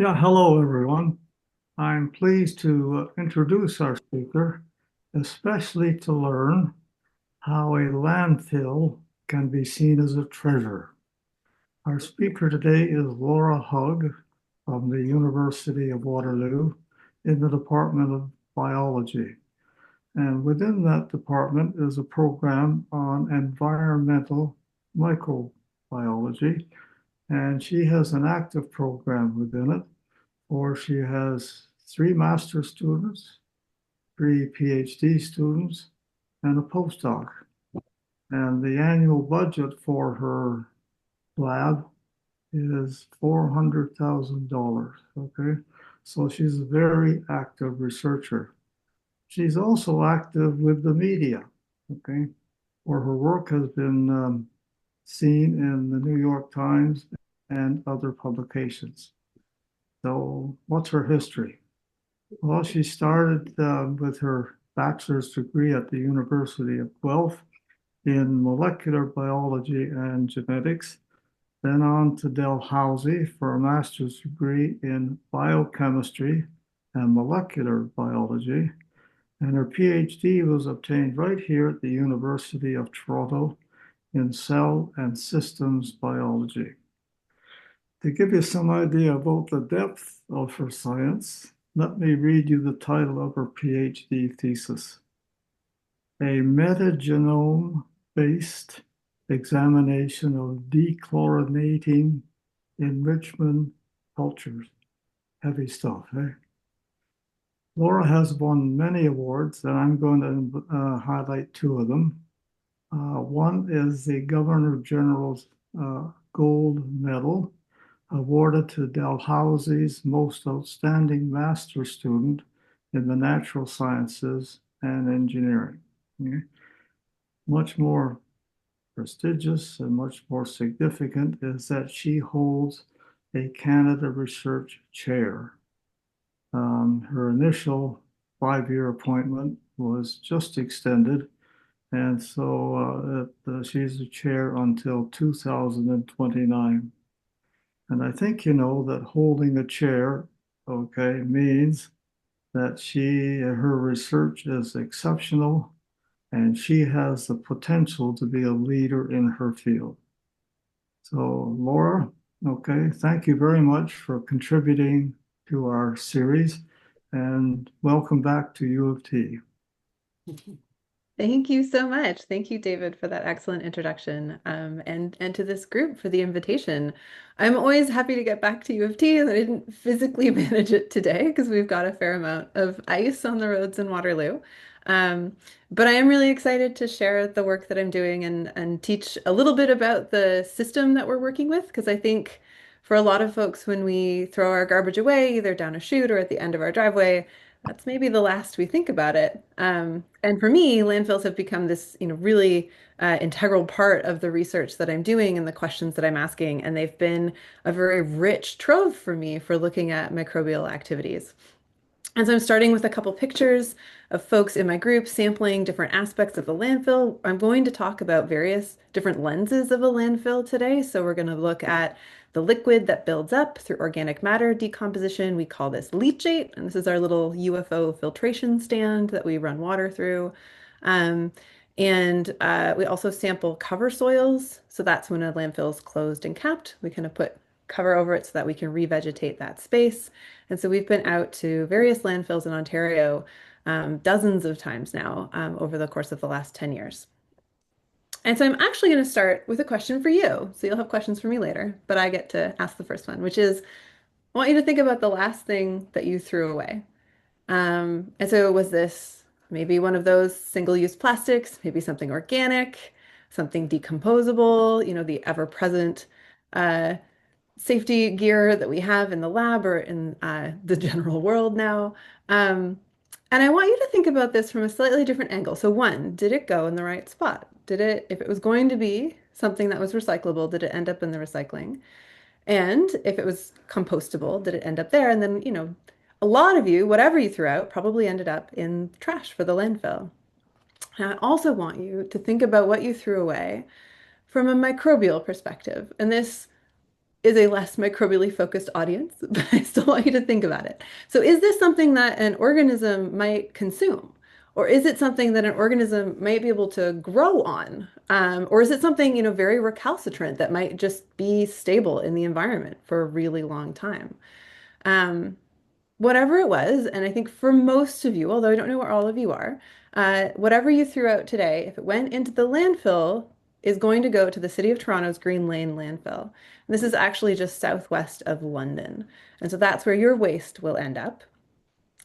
Yeah, hello everyone. I'm pleased to introduce our speaker, especially to learn how a landfill can be seen as a treasure. Our speaker today is Laura Hugg from the University of Waterloo in the Department of Biology. And within that department is a program on environmental microbiology, and she has an active program within it or she has three master's students, three PhD students, and a postdoc. And the annual budget for her lab is $400,000. Okay. So she's a very active researcher. She's also active with the media. Okay. Where her work has been seen in the New York Times and other publications. So, what's her history? Well, she started with her bachelor's degree at the University of Guelph in molecular biology and genetics, then on to Dalhousie for a master's degree in biochemistry and molecular biology. And her PhD was obtained right here at the University of Toronto in cell and systems biology. To give you some idea about the depth of her science, let me read you the title of her PhD thesis. A metagenome-based examination of dechlorinating enrichment cultures. Heavy stuff, eh? Laura has won many awards, and I'm going to highlight two of them. One is the Governor General's Gold Medal awarded to Dalhousie's most outstanding master student in the natural sciences and engineering. Okay. Much more prestigious and much more significant is that she holds a Canada Research Chair. Her initial 5-year appointment was just extended, and so she's the chair until 2029. And I think you know that holding a chair, okay, means that her research is exceptional and she has the potential to be a leader in her field. So, Laura, okay, thank you very much for contributing to our series and welcome back to U of T. Thank you so much. Thank you, David, for that excellent introduction, and to this group for the invitation. I'm always happy to get back to U of T, and I didn't physically manage it today because we've got a fair amount of ice on the roads in Waterloo. Um, but I am really excited to share the work that I'm doing and teach a little bit about the system that we're working with, because I think for a lot of folks, when we throw our garbage away, either down a chute or at the end of our driveway, that's maybe the last we think about it. And for me, landfills have become this, really integral part of the research that I'm doing and the questions that I'm asking. And they've been a very rich trove for me for looking at microbial activities. And so I'm starting with a couple pictures of folks in my group sampling different aspects of the landfill. I'm going to talk about various different lenses of a landfill today. So we're going to look at the liquid that builds up through organic matter decomposition. We call this leachate, and this is our little UFO filtration stand that we run water through. Um, and we also sample cover soils. So that's when a landfill is closed and capped. We kind of put cover over it so that we can revegetate that space. And so we've been out to various landfills in Ontario dozens of times now over the course of the last 10 years. And so I'm actually going to start with a question for you. So you'll have questions for me later, but I get to ask the first one, which is I want you to think about the last thing that you threw away. And so was this maybe one of those single-use plastics, maybe something organic, something decomposable, the ever-present uh, safety gear that we have in the lab or in the general world now. Um, and I want you to think about this from a slightly different angle. So one, did it go in the right spot? If it was going to be something that was recyclable, did it end up in the recycling? And if it was compostable, did it end up there? And then, a lot of you, whatever you threw out, probably ended up in trash for the landfill. And I also want you to think about what you threw away from a microbial perspective. And this is a less microbially focused audience, but I still want you to think about it. So, is this something that an organism might consume? Or is it something that an organism might be able to grow on? Or is it something, very recalcitrant that might just be stable in the environment for a really long time? Um, Whatever it was, and I think for most of you, although I don't know where all of you are, whatever you threw out today, if it went into the landfill, is going to go to the City of Toronto's Green Lane landfill. And this is actually just southwest of London. And so that's where your waste will end up.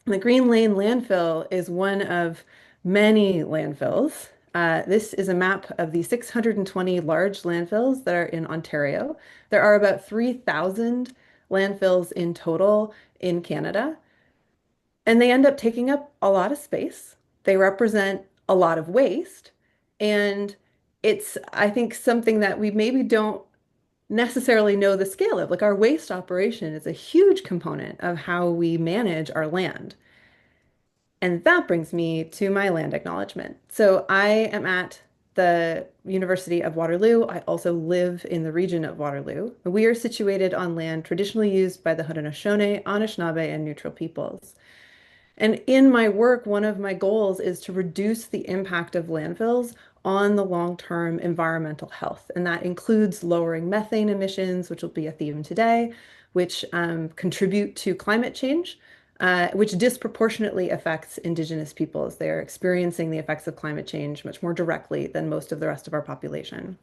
The Green Lane landfill is one of many landfills. This is a map of the 620 large landfills that are in Ontario. There are about 3,000 landfills in total in Canada, and they end up taking up a lot of space. They represent a lot of waste, and it's, I think, something that we maybe don't necessarily know the scale of. Like our waste operation is a huge component of how we manage our land. And that brings me to my land acknowledgement. So I am at the University of Waterloo. I also live in the region of Waterloo. We are situated on land traditionally used by the Haudenosaunee, Anishinaabe, and Neutral peoples. And in my work, one of my goals is to reduce the impact of landfills on the long-term environmental health. And that includes lowering methane emissions, which will be a theme today, which contribute to climate change, which disproportionately affects Indigenous peoples. They are experiencing the effects of climate change much more directly than most of the rest of our population.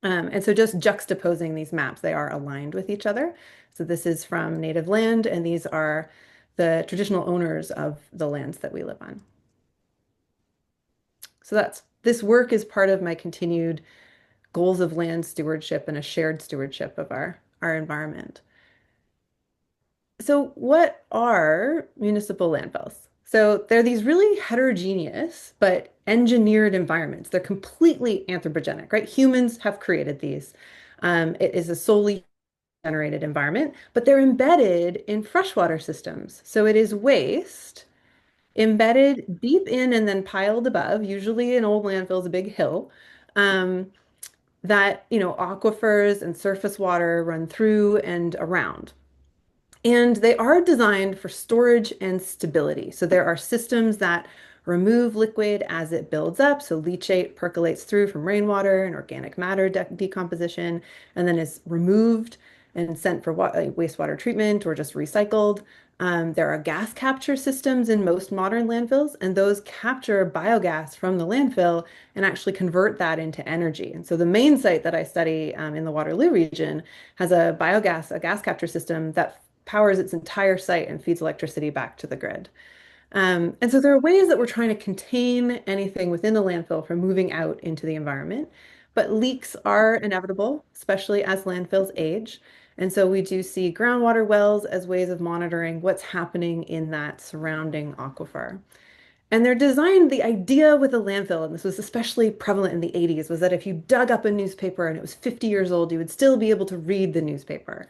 And so just juxtaposing these maps, they are aligned with each other. So this is from native land, and these are the traditional owners of the lands that we live on. So this work is part of my continued goals of land stewardship and a shared stewardship of our environment. So what are municipal landfills? So they're these really heterogeneous but engineered environments. They're completely anthropogenic, right? Humans have created these. It is a solely generated environment, but they're embedded in freshwater systems. So it is waste embedded deep in and then piled above, usually an old landfill is a big hill, um, that, aquifers and surface water run through and around. And they are designed for storage and stability. So there are systems that remove liquid as it builds up. So leachate percolates through from rainwater and organic matter decomposition, and then is removed and sent for wastewater treatment or just recycled. There are gas capture systems in most modern landfills, and those capture biogas from the landfill and actually convert that into energy. And so the main site that I study in the Waterloo region has a gas capture system that powers its entire site and feeds electricity back to the grid. And so there are ways that we're trying to contain anything within the landfill from moving out into the environment, but leaks are inevitable, especially as landfills age. And so we do see groundwater wells as ways of monitoring what's happening in that surrounding aquifer. And they're designed, the idea with a landfill, and this was especially prevalent in the 80s, was that if you dug up a newspaper and it was 50 years old, you would still be able to read the newspaper.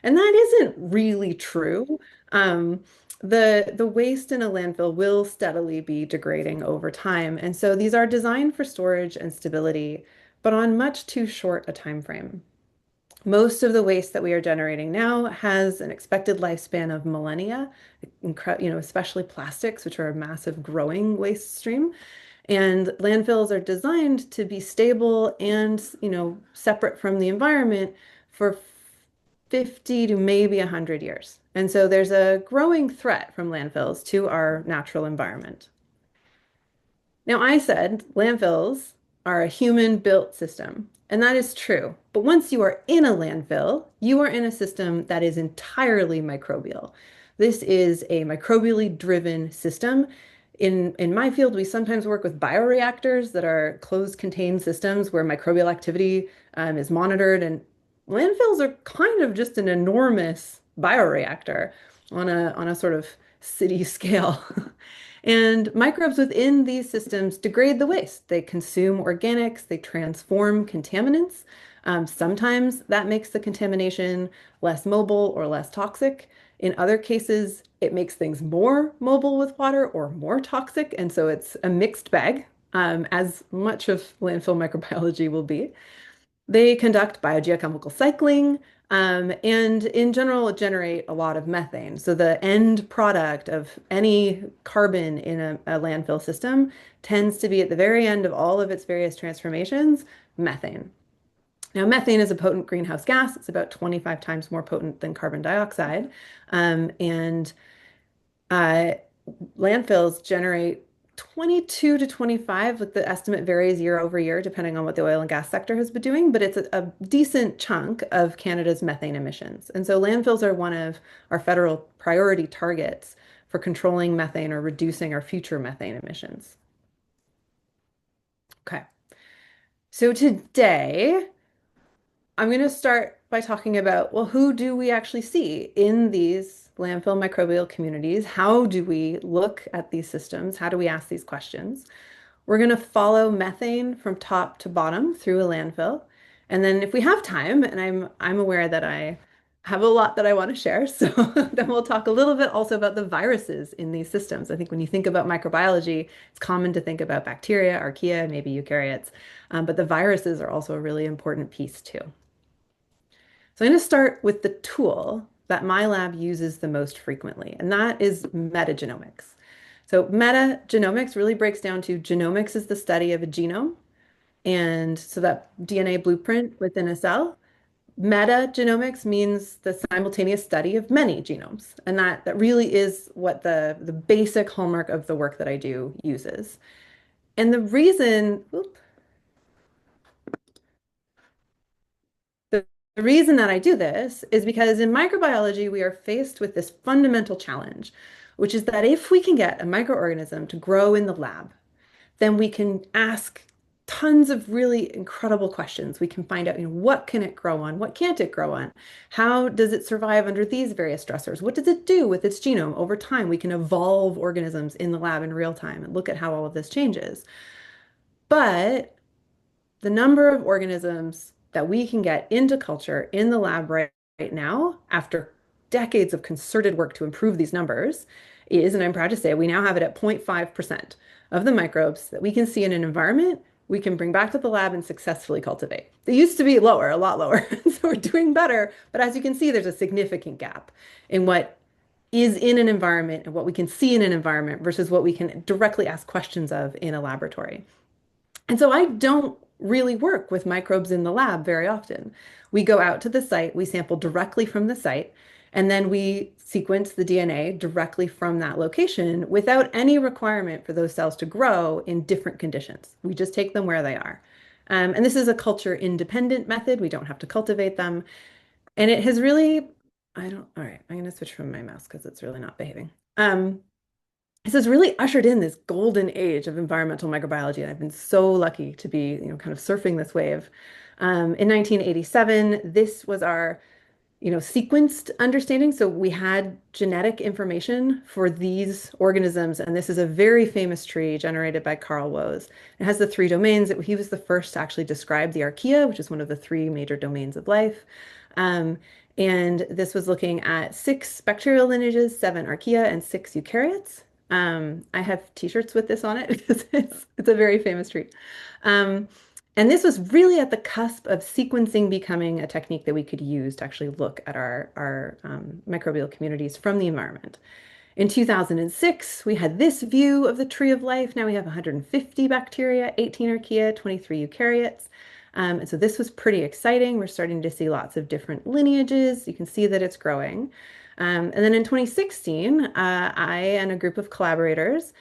And that isn't really true. Um, the waste in a landfill will steadily be degrading over time. And so these are designed for storage and stability, but on much too short a time frame. Most of the waste that we are generating now has an expected lifespan of millennia, especially plastics, which are a massive growing waste stream. And landfills are designed to be stable and, separate from the environment for 50 to maybe 100 years. And so there's a growing threat from landfills to our natural environment. Now, I said landfills are a human-built system, and that is true. But once you are in a landfill, you are in a system that is entirely microbial. This is a microbially driven system. In my field, we sometimes work with bioreactors that are closed contained systems where microbial activity is monitored. And landfills are kind of just an enormous bioreactor on a sort of city scale. And microbes within these systems degrade the waste. They consume organics, they transform contaminants. Sometimes that makes the contamination less mobile or less toxic. In other cases, it makes things more mobile with water or more toxic. And so it's a mixed bag, as much of landfill microbiology will be. They conduct biogeochemical cycling. And in general, generate a lot of methane. So the end product of any carbon in a landfill system tends to be at the very end of all of its various transformations, methane. Now, methane is a potent greenhouse gas. It's about 25 times more potent than carbon dioxide. And uh, landfills generate 22 to 25, like the estimate varies year over year, depending on what the oil and gas sector has been doing, but it's a decent chunk of Canada's methane emissions. And so landfills are one of our federal priority targets for controlling methane or reducing our future methane emissions. Okay. So today, I'm going to start by talking about, well, who do we actually see in these landfill microbial communities? How do we look at these systems? How do we ask these questions? We're going to follow methane from top to bottom through a landfill. And then if we have time, and I'm aware that I have a lot that I want to share, so then we'll talk a little bit also about the viruses in these systems. I think when you think about microbiology, it's common to think about bacteria, archaea, maybe eukaryotes, but the viruses are also a really important piece too. So I'm going to start with the tool that my lab uses the most frequently, and that is metagenomics. So metagenomics really breaks down to genomics is the study of a genome, and so that DNA blueprint within a cell. Metagenomics means the simultaneous study of many genomes, and that really is what the basic hallmark of the work that I do uses. And the reason, the reason that I do this is because in microbiology, we are faced with this fundamental challenge, which is that if we can get a microorganism to grow in the lab, then we can ask tons of really incredible questions. We can find out, what can it grow on? What can't it grow on? How does it survive under these various stressors? What does it do with its genome over time? We can evolve organisms in the lab in real time and look at how all of this changes. But the number of organisms that we can get into culture in the lab right now, after decades of concerted work to improve these numbers, is, and I'm proud to say, we now have it at 0.5% of the microbes that we can see in an environment we can bring back to the lab and successfully cultivate. They used to be lower, a lot lower. So we're doing better. But as you can see, there's a significant gap in what is in an environment and what we can see in an environment versus what we can directly ask questions of in a laboratory. And so I don't really work with microbes in the lab very often. We go out to the site, we sample directly from the site, and then we sequence the DNA directly from that location without any requirement for those cells to grow in different conditions. We just take them where they are. And this is a culture independent method. We don't have to cultivate them. And it has really, all right, I'm going to switch from my mouse because it's really not behaving. This has really ushered in this golden age of environmental microbiology, and I've been so lucky to be, kind of surfing this wave. In 1987, this was our, sequenced understanding. So we had genetic information for these organisms, and this is a very famous tree generated by Carl Woese. It has the three domains. He was the first to actually describe the archaea, which is one of the three major domains of life. Um, and this was looking at 6 bacterial lineages, 7 archaea, and 6 eukaryotes. I have t-shirts with this on it because it's a very famous tree. Um, and this was really at the cusp of sequencing becoming a technique that we could use to actually look at our microbial communities from the environment. In 2006, we had this view of the tree of life. Now we have 150 bacteria, 18 archaea, 23 eukaryotes. And so this was pretty exciting. We're starting to see lots of different lineages. You can see that it's growing. And then in 2016, I and a group of collaborators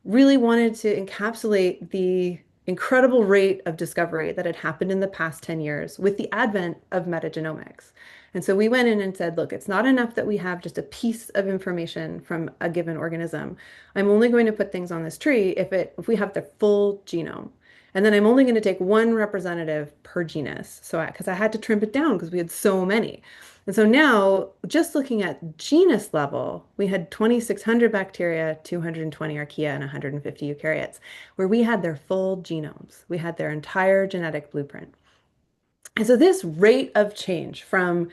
really wanted to encapsulate the incredible rate of discovery that had happened in the past 10 years with the advent of metagenomics. And so we went in and said, look, it's not enough that we have just a piece of information from a given organism. I'm only going to put things on this tree if we have the full genome. And then I'm only going to take one representative per genus. So because I had to trim it down because we had so many. And so now, just looking at genus level, we had 2,600 bacteria, 220 archaea, and 150 eukaryotes, where we had their full genomes. We had their entire genetic blueprint. And so this rate of change from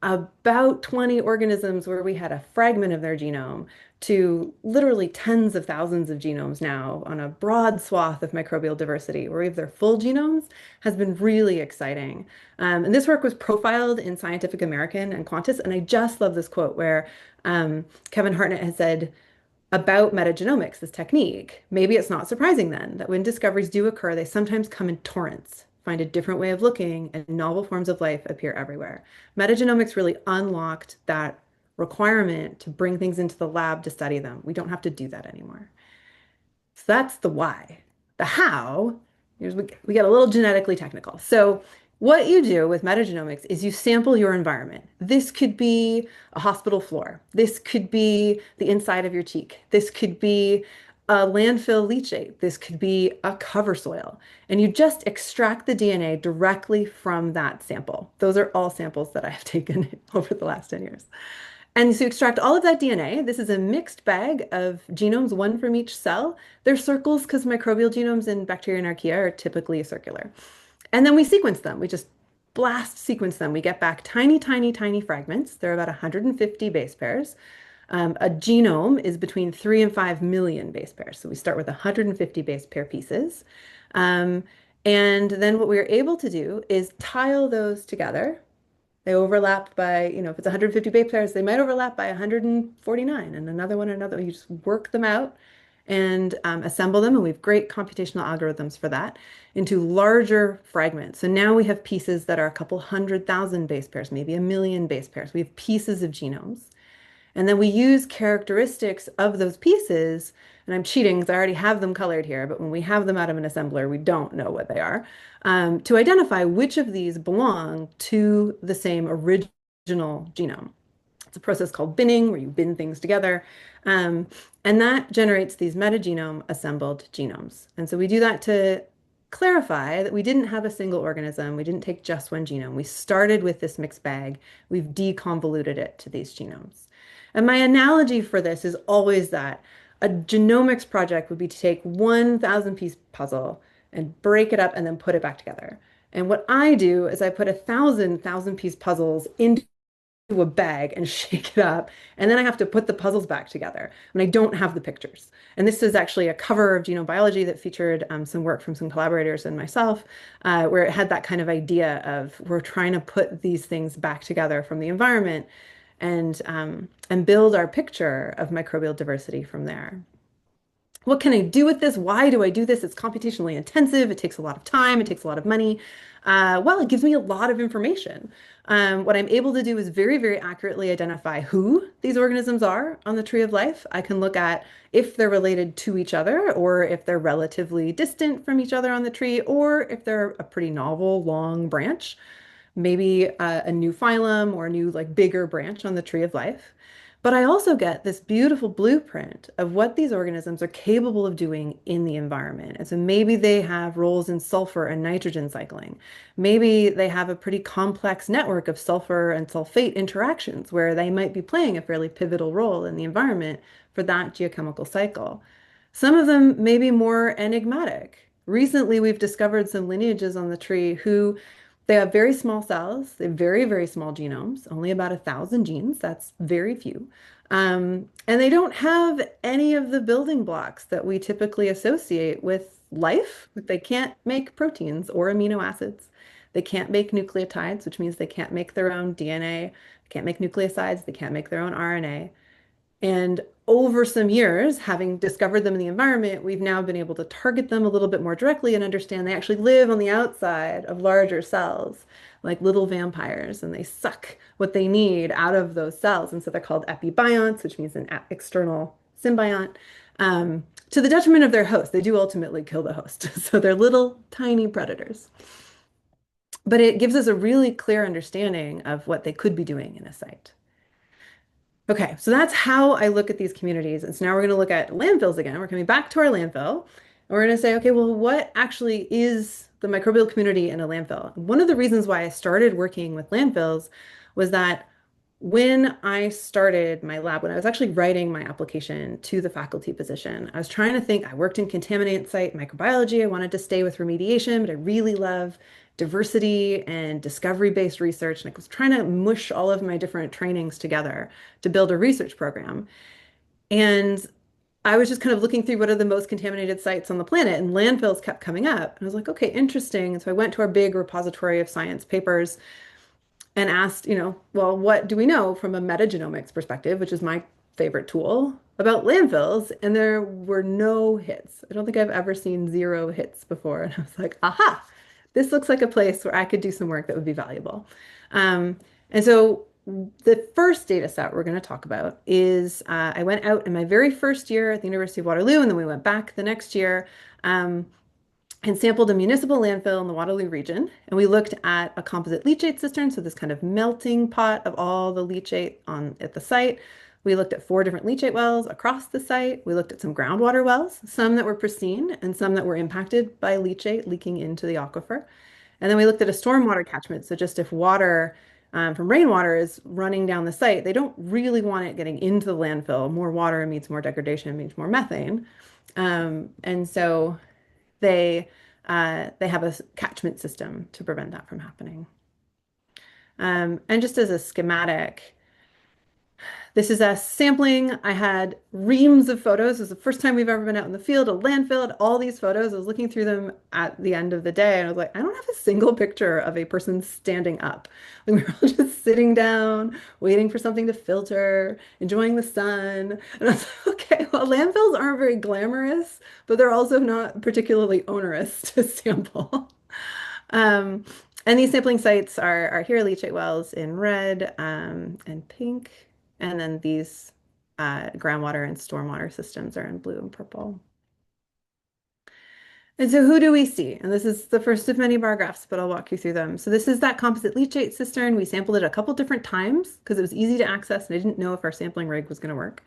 about 20 organisms where we had a fragment of their genome to literally tens of thousands of genomes now on a broad swath of microbial diversity, where we have their full genomes, has been really exciting. And this work was profiled in Scientific American and Qantas. And I just love this quote where Kevin Hartnett has said, about metagenomics, this technique, maybe it's not surprising then that when discoveries do occur, they sometimes come in torrents, find a different way of looking, and novel forms of life appear everywhere. Metagenomics really unlocked that requirement to bring things into the lab to study them. We don't have to do that anymore. So that's the why. The how, we get a little genetically technical. So what you do with metagenomics is you sample your environment. This could be a hospital floor. This could be the inside of your cheek. This could be a landfill leachate. This could be a cover soil. And you just extract the DNA directly from that sample. Those are all samples that I have taken over the last 10 years. And so you extract all of that DNA. This is a mixed bag of genomes, one from each cell. They're circles because microbial genomes in bacteria and archaea are typically circular. And then we sequence them. We just blast sequence them. We get back tiny, tiny, tiny fragments. There are about 150 base pairs. A genome is between 3 and 5 million base pairs. So we start with 150 base pair pieces. Um, and then what we are able to do is tile those together. They overlap by, if it's 150 base pairs, they might overlap by 149 and another one, another. You just work them out and assemble them. And we have great computational algorithms for that into larger fragments. So now we have pieces that are a couple 100,000 base pairs, maybe a million base pairs. We have pieces of genomes. And then we use characteristics of those pieces, and I'm cheating because I already have them colored here, but when we have them out of an assembler, we don't know what they are, to identify which of these belong to the same original genome. It's a process called binning, where you bin things together. And that generates these metagenome assembled genomes. And so we do that to clarify that we didn't have a single organism. We didn't take just one genome. We started with this mixed bag. We've deconvoluted it to these genomes. And my analogy for this is always that a genomics project would be to take 1,000 piece puzzle and break it up and then put it back together. And what I do is I put 1,000 piece puzzles into a bag and shake it up. And then I have to put the puzzles back together. And I don't have the pictures. And this is actually a cover of Genome Biology that featured some work from some collaborators and myself, where it had that kind of idea of we're trying to put these things back together from the environment and build our picture of microbial diversity from there. What can I do with this? Why do I do this? It's computationally intensive. It takes a lot of time. It takes a lot of money. Well, it gives me a lot of information. What I'm able to do is very, very accurately identify who these organisms are on the tree of life. I can look at if they're related to each other, or if they're relatively distant from each other on the tree, or if they're a pretty novel, long branch, maybe a new phylum or a new, like, bigger branch on the tree of life. But I also get this beautiful blueprint of what these organisms are capable of doing in the environment. And so maybe they have roles in sulfur and nitrogen cycling. Maybe they have a pretty complex network of sulfur and sulfate interactions where they might be playing a fairly pivotal role in the environment for that geochemical cycle. Some of them may be more enigmatic. Recently, we've discovered some lineages on the tree who they have very small cells, they have very, very small genomes, only about 1,000 genes. That's very few. And they don't have any of the building blocks that we typically associate with life. They can't make proteins or amino acids. They can't make nucleotides, which means they can't make their own DNA. They can't make nucleosides. They can't make their own RNA. And over some years, having discovered them in the environment, we've now been able to target them a little bit more directly and understand they actually live on the outside of larger cells, like little vampires, and they suck what they need out of those cells. And so they're called epibionts, which means an external symbiont, to the detriment of their host. They do ultimately kill the host. So they're little tiny predators. But it gives us a really clear understanding of what they could be doing in a site. Okay, so that's how I look at these communities. And so now we're going to look at landfills again. We're coming back to our landfill. And we're going to say, okay, well, what actually is the microbial community in a landfill? One of the reasons why I started working with landfills was that when I started my lab, when I was actually writing my application to the faculty position, I was trying to think, I worked in contaminant site microbiology. I wanted to stay with remediation, but I really love diversity and discovery-based research. And I was trying to mush all of my different trainings together to build a research program. And I was just kind of looking through what are the most contaminated sites on the planet, and landfills kept coming up. And I was like, okay, interesting. And so I went to our big repository of science papers and asked, well, what do we know from a metagenomics perspective, which is my favorite tool, about landfills? And there were no hits. I don't think I've ever seen zero hits before. And I was like, aha, this looks like a place where I could do some work that would be valuable. And so the first data set we're going to talk about is I went out in my very first year at the University of Waterloo, and then we went back the next year. And sampled a municipal landfill in the Waterloo region. And we looked at a composite leachate cistern, so this kind of melting pot of all the leachate at the site. We looked at 4 different leachate wells across the site. We looked at some groundwater wells, some that were pristine and some that were impacted by leachate leaking into the aquifer. And then we looked at a stormwater catchment. So just if water from rainwater is running down the site, they don't really want it getting into the landfill. More water means more degradation, means more methane. And so they have a catchment system to prevent that from happening. And just as a schematic, this is a sampling. I had reams of photos. It was the first time we've ever been out in the field, a landfill, had all these photos. I was looking through them at the end of the day, and I was like, I don't have a single picture of a person standing up. Like, we were all just sitting down, waiting for something to filter, enjoying the sun. And I was like, okay, well, landfills aren't very glamorous, but they're also not particularly onerous to sample. Um, and these sampling sites are here, leachate wells in red and pink. And then these groundwater and stormwater systems are in blue and purple. And so who do we see? And this is the first of many bar graphs, but I'll walk you through them. So this is that composite leachate cistern. We sampled it a couple different times because it was easy to access and I didn't know if our sampling rig was going to work.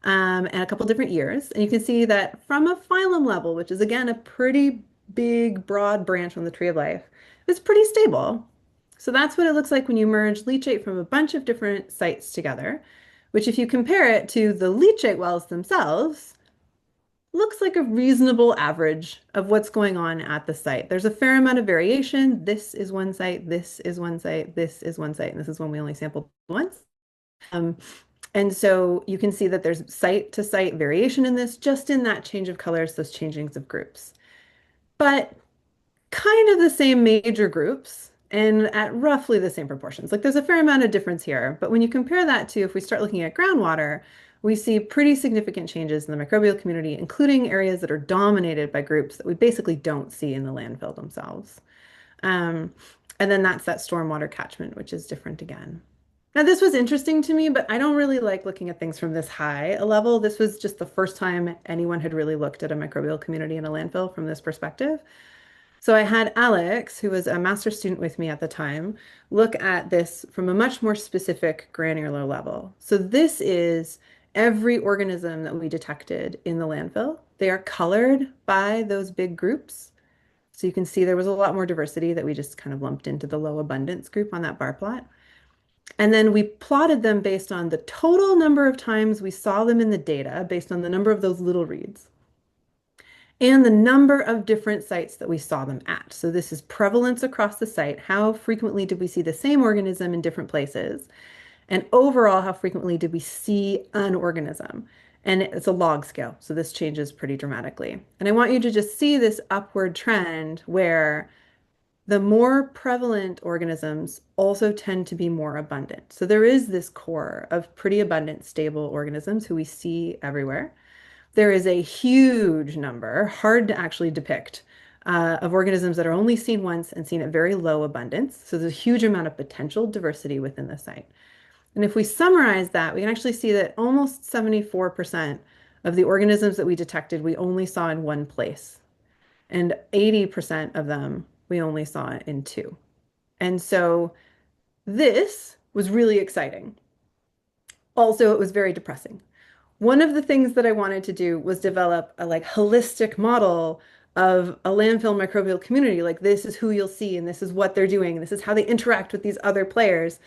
And a couple different years. And you can see that from a phylum level, which is again a pretty big, broad branch on the tree of life, it's pretty stable. So that's what it looks like when you merge leachate from a bunch of different sites together, which if you compare it to the leachate wells themselves, looks like a reasonable average of what's going on at the site. There's a fair amount of variation. This is one site, this is one site, this is one site, and this is one we only sampled once. And so you can see that there's site to site variation in this, just in that change of colors, those changings of groups. But kind of the same major groups and at roughly the same proportions. Like, there's a fair amount of difference here, but when you compare that to if we start looking at groundwater, we see pretty significant changes in the microbial community, including areas that are dominated by groups that we basically don't see in the landfill themselves. And then that's that stormwater catchment, which is different again. Now, this was interesting to me, but I don't really like looking at things from this high a level. This was just the first time anyone had really looked at a microbial community in a landfill from this perspective. So I had Alex, who was a master's student with me at the time, look at this from a much more specific granular level. So this is every organism that we detected in the landfill. They are colored by those big groups. So you can see there was a lot more diversity that we just kind of lumped into the low abundance group on that bar plot. And then we plotted them based on the total number of times we saw them in the data, based on the number of those little reads, and the number of different sites that we saw them at. So this is prevalence across the site. How frequently did we see the same organism in different places? And overall, how frequently did we see an organism? And it's a log scale, so this changes pretty dramatically. And I want you to just see this upward trend where the more prevalent organisms also tend to be more abundant. So there is this core of pretty abundant, stable organisms who we see everywhere. There is a huge number, hard to actually depict, of organisms that are only seen once and seen at very low abundance. So there's a huge amount of potential diversity within the site. And if we summarize that, we can actually see that almost 74% of the organisms that we detected, we only saw in one place. And 80% of them we only saw in two. And so this was really exciting. Also, it was very depressing. One of the things that I wanted to do was develop a holistic model of a landfill microbial community. Like, this is who you'll see, and this is what they're doing, and this is how they interact with these other players.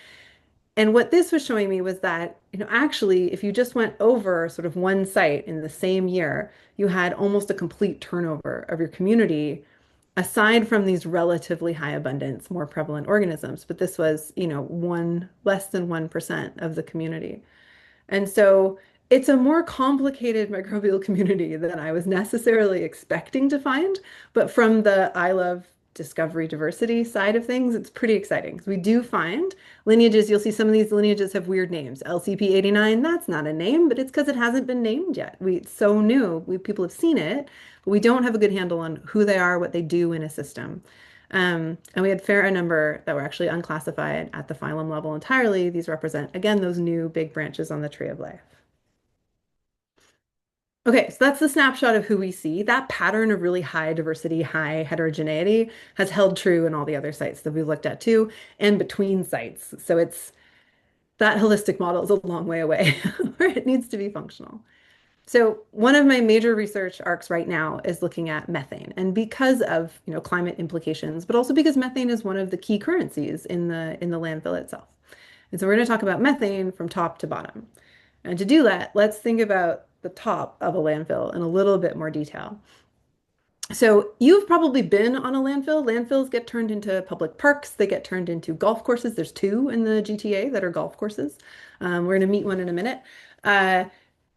And what this was showing me was that, actually, if you just went over sort of one site in the same year, you had almost a complete turnover of your community aside from these relatively high abundance, more prevalent organisms. But this was, less than 1% of the community. And so it's a more complicated microbial community than I was necessarily expecting to find. But from the I love discovery diversity side of things, it's pretty exciting because we do find lineages. You'll see some of these lineages have weird names. LCP89, that's not a name, but it's because it hasn't been named yet. It's so new. People have seen it, but we don't have a good handle on who they are, what they do in a system. And we had fair a number that were actually unclassified at the phylum level entirely. These represent, again, those new big branches on the tree of life. Okay, so that's the snapshot of who we see. That pattern of really high diversity, high heterogeneity has held true in all the other sites that we've looked at too, and between sites. So it's that holistic model is a long way away where it needs to be functional. So one of my major research arcs right now is looking at methane, and because of climate implications, but also because methane is one of the key currencies in the landfill itself. And so we're going to talk about methane from top to bottom. And to do that, let's think about the top of a landfill in a little bit more detail. So you've probably been on a landfill. Landfills get turned into public parks. They get turned into golf courses. There's two in the GTA that are golf courses. We're going to meet one in a minute. Uh,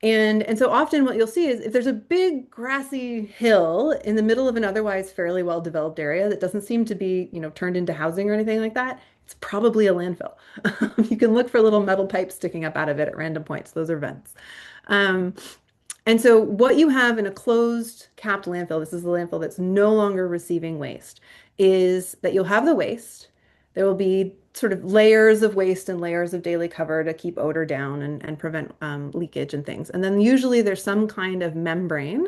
and so often what you'll see is if there's a big grassy hill in the middle of an otherwise fairly well-developed area that doesn't seem to be, turned into housing or anything like that, it's probably a landfill. You can look for little metal pipes sticking up out of it at random points. Those are vents. Um, and so what you have in a closed capped landfill, this is the landfill that's no longer receiving waste, is that you'll have the waste. There will be sort of layers of waste and layers of daily cover to keep odor down and prevent leakage and things. And then usually there's some kind of membrane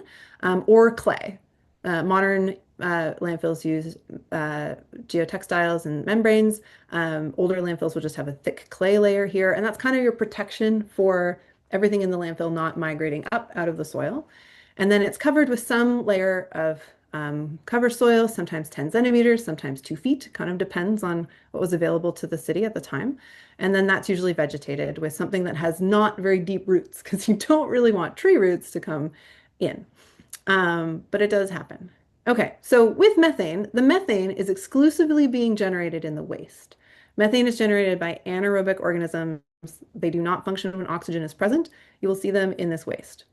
or clay. Modern landfills use geotextiles and membranes. Older landfills will just have a thick clay layer here. And that's kind of your protection for everything in the landfill not migrating up out of the soil. And then it's covered with some layer of cover soil, sometimes 10 centimeters, sometimes 2 feet, kind of depends on what was available to the city at the time. And then that's usually vegetated with something that has not very deep roots because you don't really want tree roots to come in. But it does happen. Okay, so with methane, the methane is exclusively being generated in the waste. Methane is generated by anaerobic organisms. They do not function when oxygen is present. You will see them in this waste.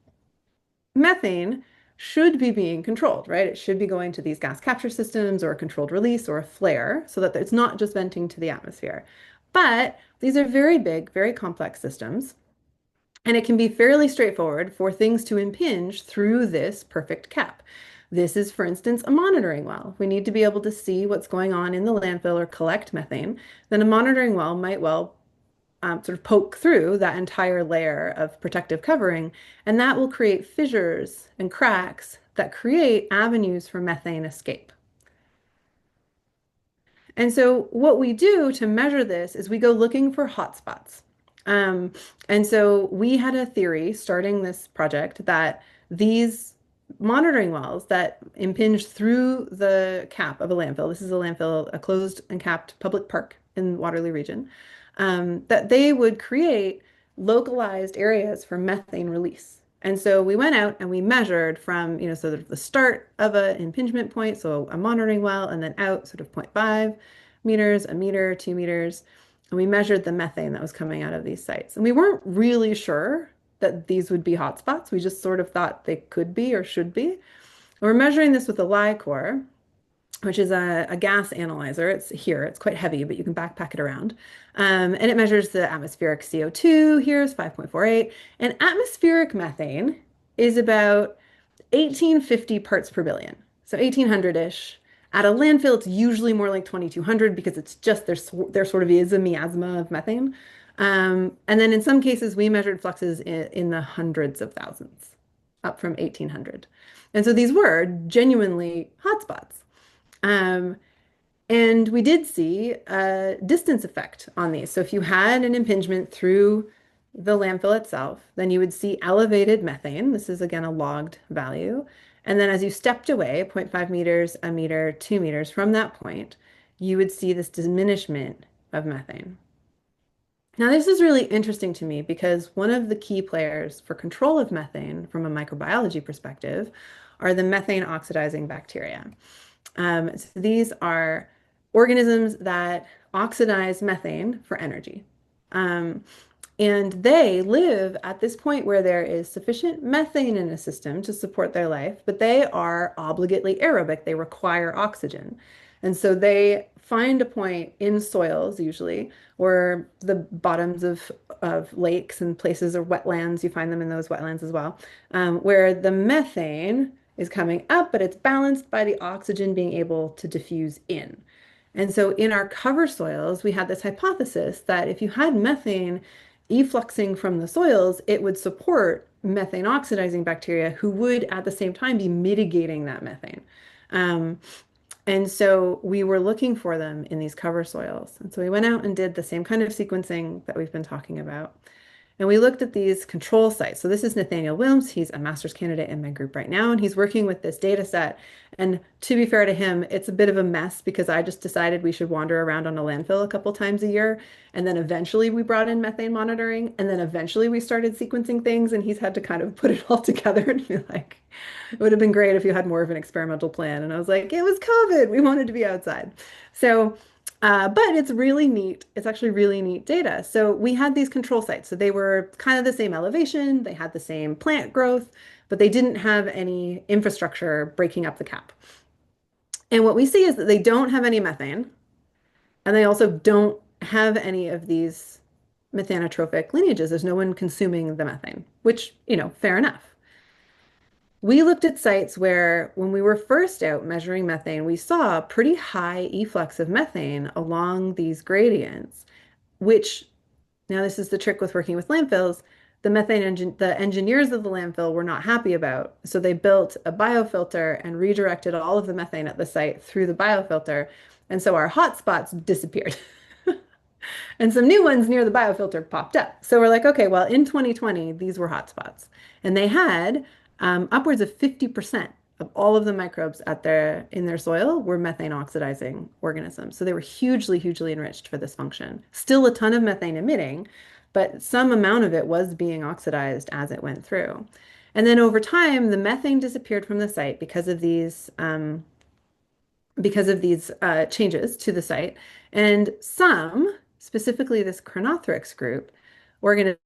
Methane should be being controlled, right? It should be going to these gas capture systems or a controlled release or a flare so that it's not just venting to the atmosphere. But these are very big, very complex systems. And it can be fairly straightforward for things to impinge through this perfect cap. This is, for instance, a monitoring well. We need to be able to see what's going on in the landfill or collect methane. Then a monitoring well might sort of poke through that entire layer of protective covering, and that will create fissures and cracks that create avenues for methane escape. And so what we do to measure this is we go looking for hotspots. Um, and so we had a theory starting this project that these monitoring wells that impinge through the cap of a landfill, this is a landfill, a closed and capped public park in Waterloo region, that they would create localized areas for methane release. And so we went out and we measured from, sort of the start of an impingement point, so a monitoring well, and then out sort of 0.5 meters, a meter, 2 meters. And we measured the methane that was coming out of these sites. And we weren't really sure that these would be hotspots. We just sort of thought they could be or should be. And we're measuring this with a LICOR, which is a gas analyzer. It's here, it's quite heavy, but you can backpack it around. And it measures the atmospheric CO2. Here's 5.48. And atmospheric methane is about 1850 parts per billion. So 1800-ish. At a landfill, it's usually more like 2200 because it's just there sort of is a miasma of methane. And then in some cases, we measured fluxes in the hundreds of thousands, up from 1800. And so these were genuinely hotspots. Um, and we did see a distance effect on these. So if you had an impingement through the landfill itself, then you would see elevated methane. This is again a logged value. And then as you stepped away, 0.5 meters, a meter, 2 meters from that point, you would see this diminishment of methane. Now, this is really interesting to me because one of the key players for control of methane from a microbiology perspective are the methane oxidizing bacteria. So these are organisms that oxidize methane for energy. Um, and they live at this point where there is sufficient methane in a system to support their life, but they are obligately aerobic. They require oxygen. And so they find a point in soils, usually, or the bottoms of lakes and places or wetlands. You find them in those wetlands as well, where the methane is coming up, but it's balanced by the oxygen being able to diffuse in. And so in our cover soils, we had this hypothesis that if you had methane effluxing from the soils, it would support methane oxidizing bacteria who would at the same time be mitigating that methane. Um, and so we were looking for them in these cover soils. And so we went out and did the same kind of sequencing that we've been talking about. And we looked at these control sites. So this is Nathaniel Wilms. He's a master's candidate in my group right now, and he's working with this data set. And to be fair to him, it's a bit of a mess because I just decided we should wander around on a landfill a couple times a year. And then eventually we brought in methane monitoring. And then eventually we started sequencing things, and he's had to kind of put it all together and be like, it would have been great if you had more of an experimental plan. And I was like, it was COVID. We wanted to be outside. So but it's really neat. It's actually really neat data. So we had these control sites. So they were kind of the same elevation, they had the same plant growth, but they didn't have any infrastructure breaking up the cap. And what we see is that they don't have any methane, and they also don't have any of these methanotrophic lineages. There's no one consuming the methane, which, fair enough. We looked at sites where, when we were first out measuring methane, we saw a pretty high efflux of methane along these gradients, which, now this is the trick with working with landfills, the engineers of the landfill were not happy about. So they built a biofilter and redirected all of the methane at the site through the biofilter. And so our hotspots disappeared. And some new ones near the biofilter popped up. So we're like, okay, well, in 2020, these were hotspots. And they had upwards of 50% of all of the microbes in their soil were methane oxidizing organisms. So they were hugely, hugely enriched for this function. Still a ton of methane emitting, but some amount of it was being oxidized as it went through. And then over time, the methane disappeared from the site because of these changes to the site. And some, specifically this Chronothrix group, organisms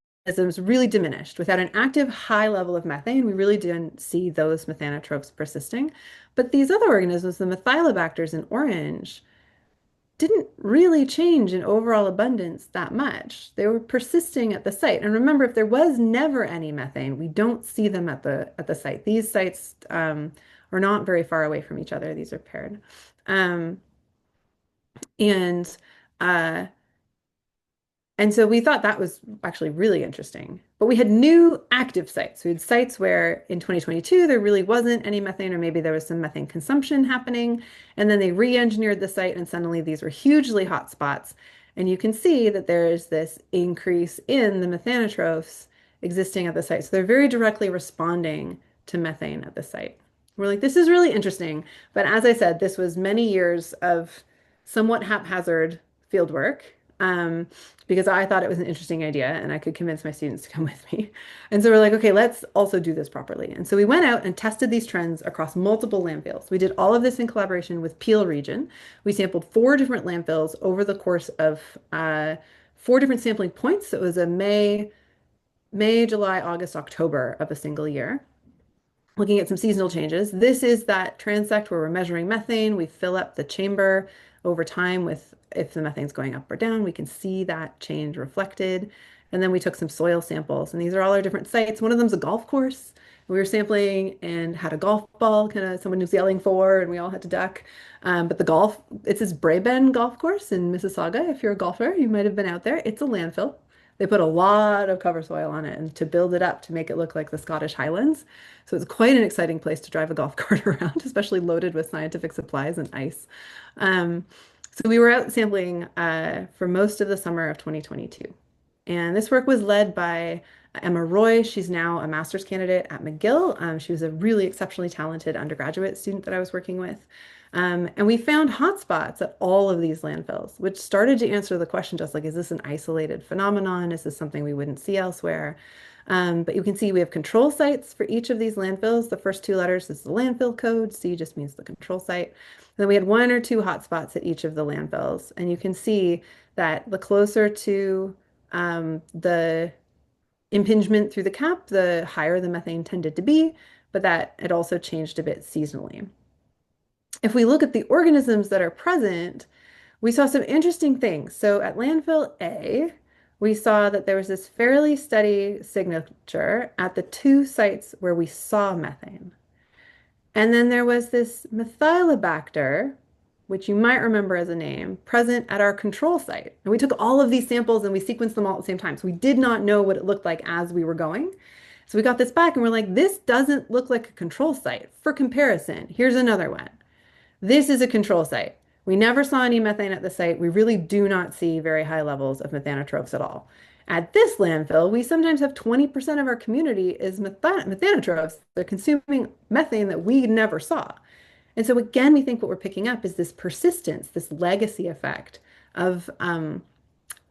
really diminished. Without an active high level of methane, we really didn't see those methanotropes persisting. But these other organisms, the methylobacters in orange, didn't really change in overall abundance that much. They were persisting at the site. And remember, if there was never any methane, we don't see them at the site. These sites are not very far away from each other. These are paired. Um, and uh, and so we thought that was actually really interesting. But we had new active sites. We had sites where in 2022 there really wasn't any methane, or maybe there was some methane consumption happening. And then they re-engineered the site, and suddenly these were hugely hot spots. And you can see that there is this increase in the methanotrophs existing at the site. So they're very directly responding to methane at the site. We're like, this is really interesting. But as I said, this was many years of somewhat haphazard field work. Because I thought it was an interesting idea and I could convince my students to come with me. And so we're like, okay, let's also do this properly. And so we went out and tested these trends across multiple landfills. We did all of this in collaboration with Peel Region. We sampled 4 different landfills over the course of 4 different sampling points. So it was a May, July, August, October of a single year, looking at some seasonal changes. This is that transect where we're measuring methane. We fill up the chamber over time with, if the methane's going up or down, we can see that change reflected. And then we took some soil samples, and these are all our different sites. One of them's a golf course. We were sampling and had a golf ball, kind of someone was yelling for, and we all had to duck. But it's this Braeben golf course in Mississauga. If you're a golfer, you might have been out there. It's a landfill. They put a lot of cover soil on it and to build it up to make it look like the Scottish Highlands. So it's quite an exciting place to drive a golf cart around, especially loaded with scientific supplies and ice. So we were out sampling for most of the summer of 2022. And this work was led by Emma Roy. She's now a master's candidate at McGill. She was a really exceptionally talented undergraduate student that I was working with. And we found hotspots at all of these landfills, which started to answer the question just like, is this an isolated phenomenon? Is this something we wouldn't see elsewhere? But you can see we have control sites for each of these landfills. The first two letters is the landfill code. C just means the control site. And then we had one or two hotspots at each of the landfills. And you can see that the closer to the impingement through the cap, the higher the methane tended to be, but that it also changed a bit seasonally. If we look at the organisms that are present, we saw some interesting things. So at landfill A, we saw that there was this fairly steady signature at the two sites where we saw methane. And then there was this Methylobacter, which you might remember as a name, present at our control site. And we took all of these samples and we sequenced them all at the same time. So we did not know what it looked like as we were going. So we got this back and we're like, this doesn't look like a control site. For comparison, here's another one. This is a control site. We never saw any methane at the site. We really do not see very high levels of methanotrophs at all. At this landfill, we sometimes have 20% of our community is methanotrophs. They're consuming methane that we never saw. And so again, we think what we're picking up is this persistence, this legacy effect of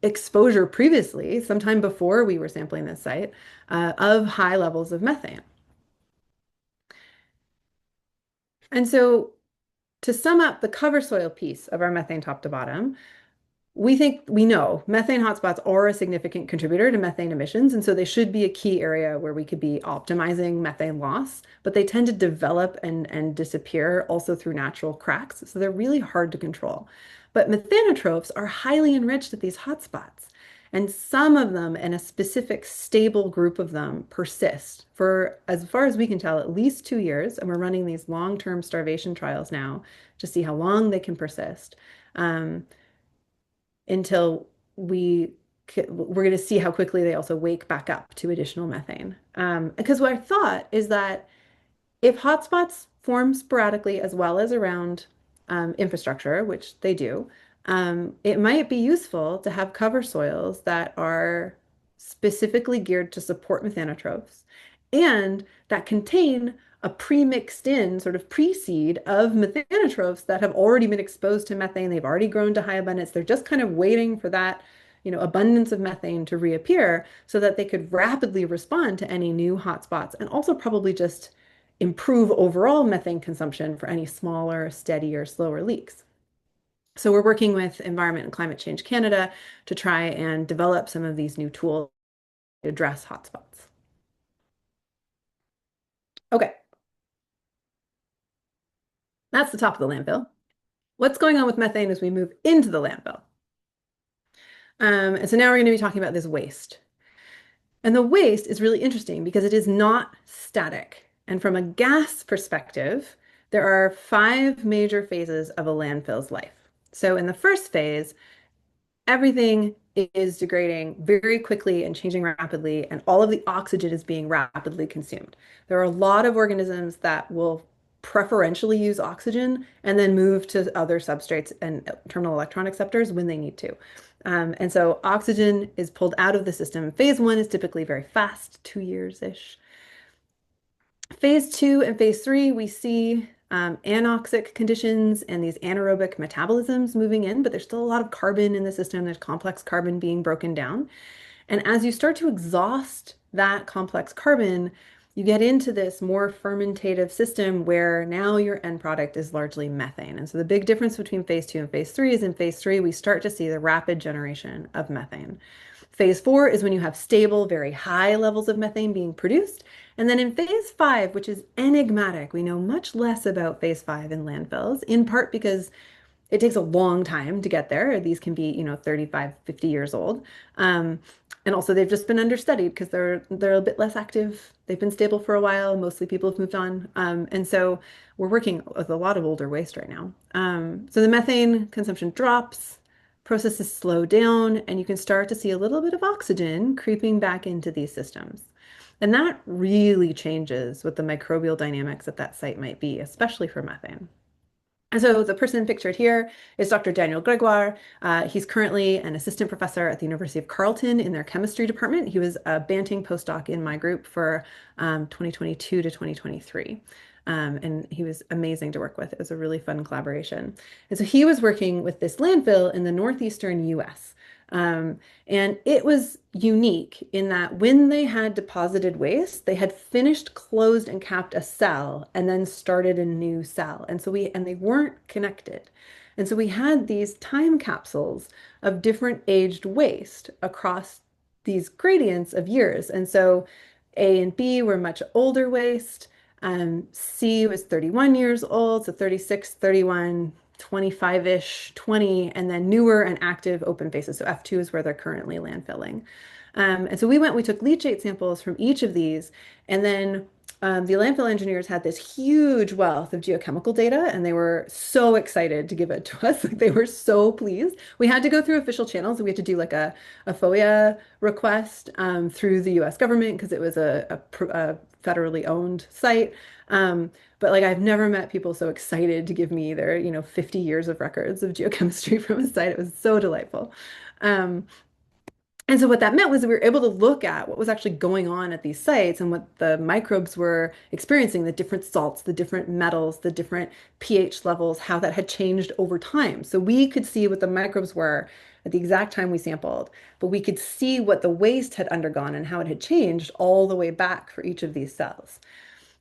exposure previously, sometime before we were sampling this site, of high levels of methane. And so to sum up the cover soil piece of our methane top to bottom, we know methane hotspots are a significant contributor to methane emissions, and so they should be a key area where we could be optimizing methane loss, but they tend to develop and disappear also through natural cracks, so they're really hard to control. But methanotrophs are highly enriched at these hotspots, and some of them and a specific stable group of them persist for, as far as we can tell, at least 2 years, and we're running these long-term starvation trials now to see how long they can persist. Until we're going to see how quickly they also wake back up to additional methane. Because what I thought is that if hotspots form sporadically as well as around infrastructure, which they do, it might be useful to have cover soils that are specifically geared to support methanotrophs and that contain a pre-mixed in sort of pre-seed of methanotrophs that have already been exposed to methane. They've already grown to high abundance. They're just kind of waiting for that, abundance of methane to reappear so that they could rapidly respond to any new hotspots and also probably just improve overall methane consumption for any smaller, steadier, slower leaks. So we're working with Environment and Climate Change Canada to try and develop some of these new tools to address hotspots. Okay, that's the top of the landfill. What's going on with methane as we move into the landfill? And so now we're going to be talking about this waste. And the waste is really interesting because it is not static. And from a gas perspective, there are 5 major phases of a landfill's life. So in the first phase, everything is degrading very quickly and changing rapidly, and all of the oxygen is being rapidly consumed. There are a lot of organisms that will preferentially use oxygen and then move to other substrates and terminal electron acceptors when they need to. And so oxygen is pulled out of the system. Phase 1 is typically very fast, 2 years-ish. Phase 2 and phase 3, we see anoxic conditions and these anaerobic metabolisms moving in, but there's still a lot of carbon in the system. There's complex carbon being broken down. And as you start to exhaust that complex carbon, you get into this more fermentative system where now your end product is largely methane. And so the big difference between phase 2 and phase 3 is in phase 3, we start to see the rapid generation of methane. Phase 4 is when you have stable, very high levels of methane being produced. And then in phase 5, which is enigmatic, we know much less about phase 5 in landfills, in part because it takes a long time to get there. These can be, 35, 50 years old. And also they've just been understudied because they're a bit less active. They've been stable for a while. Mostly people have moved on. And so we're working with a lot of older waste right now. So the methane consumption drops, processes slow down, and you can start to see a little bit of oxygen creeping back into these systems. And that really changes what the microbial dynamics at that site might be, especially for methane. And so the person pictured here is Dr. Daniel Gregoire. He's currently an assistant professor at the University of Carleton in their chemistry department. He was a Banting postdoc in my group for 2022 to 2023. And he was amazing to work with. It was a really fun collaboration. And so he was working with this landfill in the northeastern US. Um, and it was unique in that when they had deposited waste, they had finished, closed, and capped a cell and then started a new cell. And they weren't connected. And so we had these time capsules of different aged waste across these gradients of years. And so A and B were much older waste. C was 31 years old, so 36, 31, 25-ish, 20, and then newer and active open phases. So F2 is where they're currently landfilling. And so we took leachate samples from each of these, and then the landfill engineers had this huge wealth of geochemical data, and they were so excited to give it to us. Like they were so pleased. We had to go through official channels. We had to do like a FOIA request through the US government because it was a federally owned site. But like I've never met people so excited to give me their, 50 years of records of geochemistry from a site. It was so delightful. Um, and so what that meant was that we were able to look at what was actually going on at these sites and what the microbes were experiencing, the different salts, the different metals, the different pH levels, how that had changed over time. So we could see what the microbes were at the exact time we sampled, but we could see what the waste had undergone and how it had changed all the way back for each of these cells.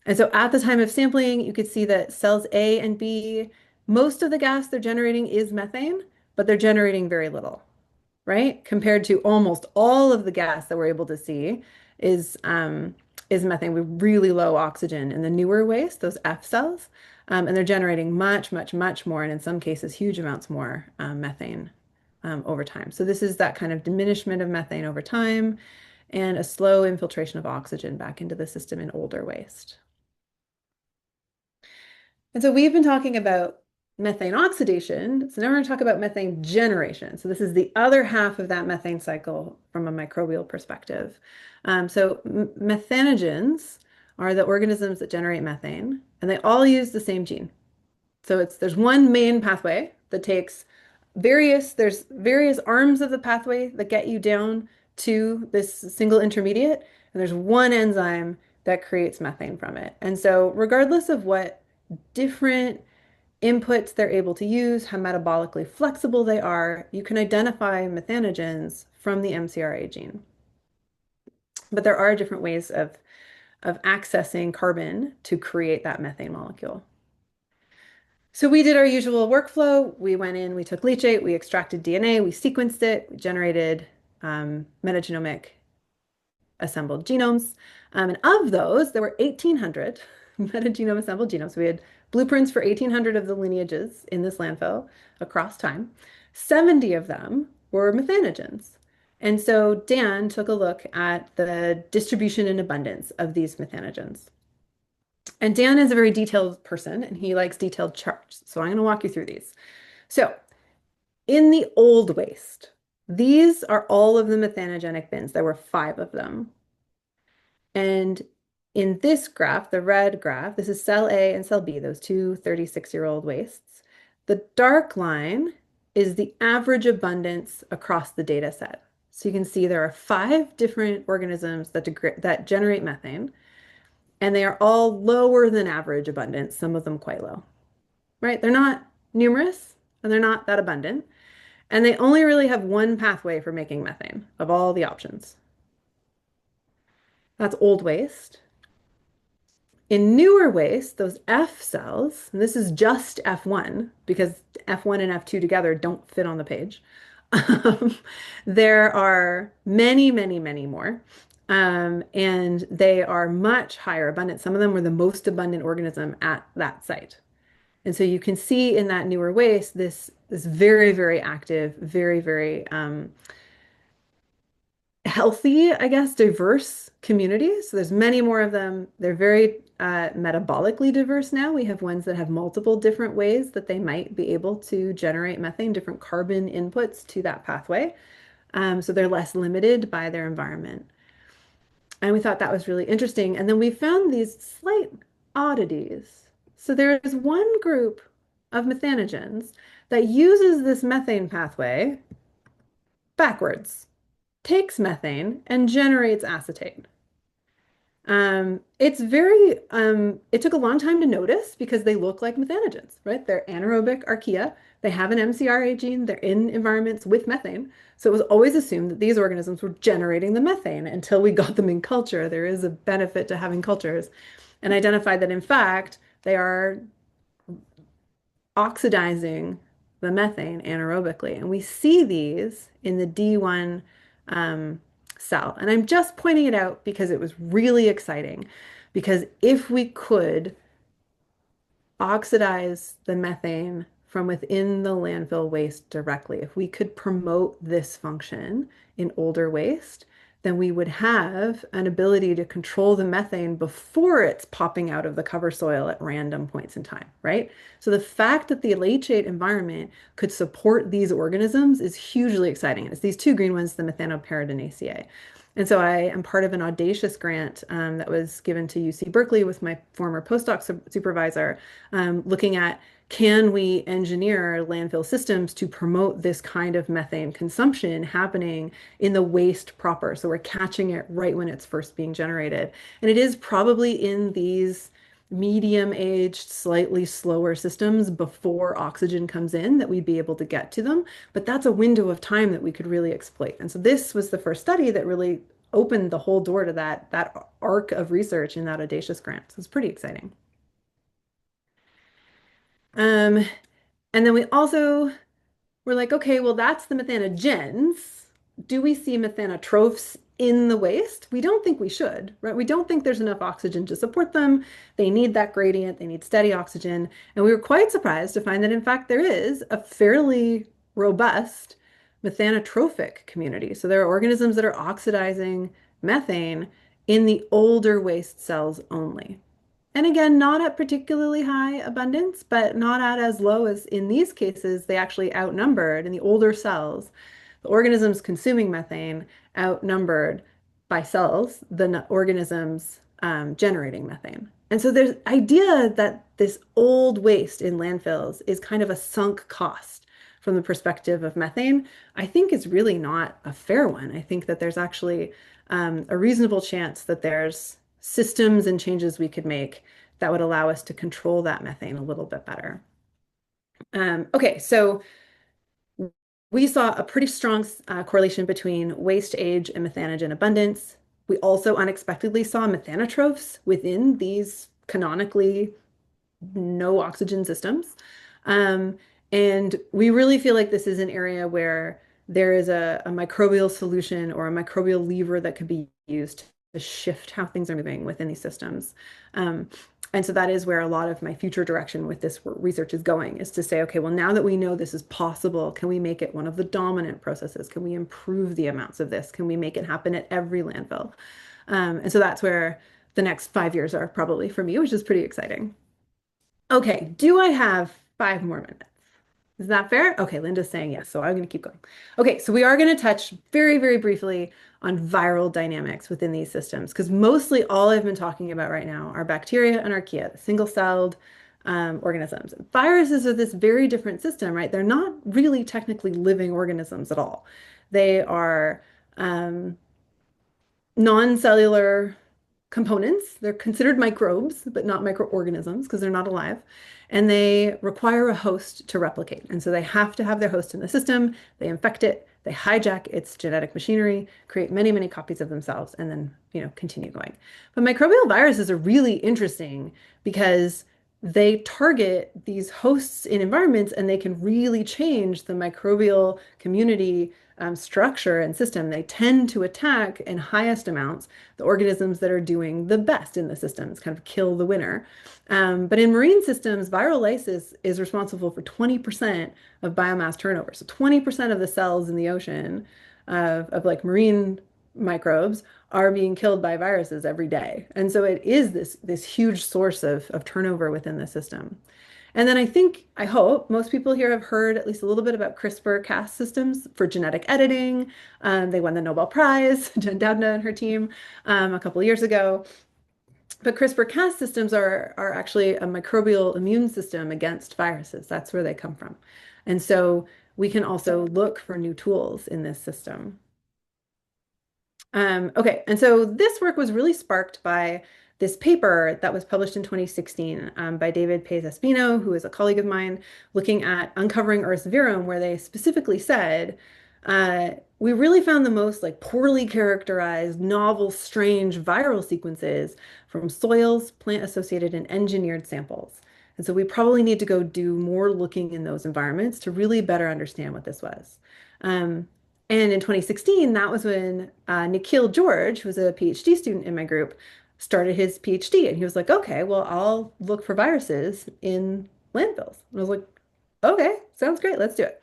And so at the time of sampling, you could see that cells A and B, most of the gas they're generating is methane, but they're generating very little, right? Compared to almost all of the gas that we're able to see is methane with really low oxygen in the newer waste, those F cells. And they're generating much, much, much more, and in some cases, huge amounts more methane over time. So this is that kind of diminishment of methane over time and a slow infiltration of oxygen back into the system in older waste. And so we've been talking about methane oxidation. So now we're going to talk about methane generation. So this is the other half of that methane cycle from a microbial perspective. So methanogens are the organisms that generate methane, and they all use the same gene. So there's one main pathway that takes there's various arms of the pathway that get you down to this single intermediate, and there's one enzyme that creates methane from it. And so regardless of what different inputs they're able to use, how metabolically flexible they are, you can identify methanogens from the MCRA gene. But there are different ways of accessing carbon to create that methane molecule. So we did our usual workflow. We went in, we took leachate, we extracted DNA, we sequenced it, we generated metagenomic assembled genomes. And of those, there were 1,800 metagenome assembled genomes. We had blueprints for 1,800 of the lineages in this landfill across time. 70 of them were methanogens. And so Dan took a look at the distribution and abundance of these methanogens. And Dan is a very detailed person and he likes detailed charts. So I'm going to walk you through these. So in the old waste, these are all of the methanogenic bins. There were 5 of them. And in this graph, the red graph, this is cell A and cell B, those two 36-year-old wastes. The dark line is the average abundance across the data set. So you can see there are 5 different organisms that generate methane, and they are all lower than average abundance, some of them quite low, right? They're not numerous and they're not that abundant. And they only really have one pathway for making methane of all the options. That's old waste. In newer waste, those F cells, and this is just F1 because F1 and F2 together don't fit on the page. Um, there are many, many, many more. And they are much higher abundant. Some of them were the most abundant organism at that site. And so you can see in that newer waste this very, very active, very, very healthy, I guess, diverse communities. So there's many more of them. They're very metabolically diverse now. We have ones that have multiple different ways that they might be able to generate methane, different carbon inputs to that pathway. So they're less limited by their environment. And we thought that was really interesting. And then we found these slight oddities. So there is one group of methanogens that uses this methane pathway backwards, takes methane and generates acetate. It's very, it took a long time to notice because they look like methanogens, right? They're anaerobic archaea. They have an MCRA gene. They're in environments with methane. So it was always assumed that these organisms were generating the methane until we got them in culture. There is a benefit to having cultures and identified that in fact, they are oxidizing the methane anaerobically. And we see these in the D1 um, cell. And I'm just pointing it out because it was really exciting. Because if we could oxidize the methane from within the landfill waste directly. If we could promote this function in older waste, then we would have an ability to control the methane before it's popping out of the cover soil at random points in time, right? So the fact that the leachate environment could support these organisms is hugely exciting. It's these two green ones, the Methanoperidinaceae. And so I am part of an audacious grant that was given to UC Berkeley with my former postdoc supervisor, looking at can we engineer landfill systems to promote this kind of methane consumption happening in the waste proper? So we're catching it right when it's first being generated. And it is probably in these medium-aged, slightly slower systems before oxygen comes in that we'd be able to get to them. But that's a window of time that we could really exploit. And so this was the first study that really opened the whole door to that arc of research in that audacious grant. So it's pretty exciting. Um, and then we also were like, okay, well, that's the methanogens. Do we see methanotrophs in the waste? We don't think we should, right? We don't think there's enough oxygen to support them. They need that gradient, they need steady oxygen. And we were quite surprised to find that, in fact, there is a fairly robust methanotrophic community. So there are organisms that are oxidizing methane in the older waste cells only. And again, not at particularly high abundance, but not at as low as in these cases, they actually outnumbered in the older cells. The organisms consuming methane outnumbered by cells the organisms generating methane. And so there's idea that this old waste in landfills is kind of a sunk cost from the perspective of methane, I think is really not a fair one. I think that there's actually a reasonable chance that there's systems and changes we could make that would allow us to control that methane a little bit better. Okay, so we saw a pretty strong correlation between waste age and methanogen abundance. We also unexpectedly saw methanotrophs within these canonically no oxygen systems. Um, and we really feel like this is an area where there is a microbial solution or a microbial lever that could be used to shift how things are moving within these systems. Um, and so that is where a lot of my future direction with this research is going, is to say, okay, well, now that we know this is possible, can we make it one of the dominant processes? Can we improve the amounts of this? Can we make it happen at every landfill? And so that's where the next 5 years are probably for me, which is pretty exciting. Okay, do I have 5 more minutes? Is that fair? Okay, Linda's saying yes, so I'm going to keep going. Okay, so we are going to touch very, very briefly on viral dynamics within these systems, because mostly all I've been talking about right now are bacteria and archaea, the single-celled organisms. Viruses are this very different system, right? They're not really technically living organisms at all. They are um, non-cellular components. They're considered microbes, but not microorganisms because they're not alive. And they require a host to replicate. And so they have to have their host in the system. They infect it, they hijack its genetic machinery, create many, many copies of themselves, and then, continue going. But microbial viruses are really interesting because they target these hosts in environments and they can really change the microbial community structure and system. They tend to attack in highest amounts the organisms that are doing the best in the systems, kind of kill the winner. But in marine systems, viral lysis is responsible for 20% of biomass turnover. So 20% of the cells in the ocean of like marine microbes are being killed by viruses every day. And so it is this huge source of turnover within the system. And then I hope most people here have heard at least a little bit about CRISPR-Cas systems for genetic editing. They won the Nobel Prize, Jen Doudna and her team, a couple of years ago. But CRISPR-Cas systems are actually a microbial immune system against viruses. That's where they come from. And so we can also look for new tools in this system. Okay, and so this work was really sparked by this paper that was published in 2016 by David Pais-Espino, who is a colleague of mine, looking at uncovering Earth's virome, where they specifically said, we really found the most like poorly characterized, novel, strange viral sequences from soils, plant-associated, and engineered samples. And so we probably need to go do more looking in those environments to really better understand what this was. Um, and in 2016, that was when Nikhil George, who was a PhD student in my group, started his PhD. And he was like, okay, well, I'll look for viruses in landfills. And I was like, okay, sounds great. Let's do it.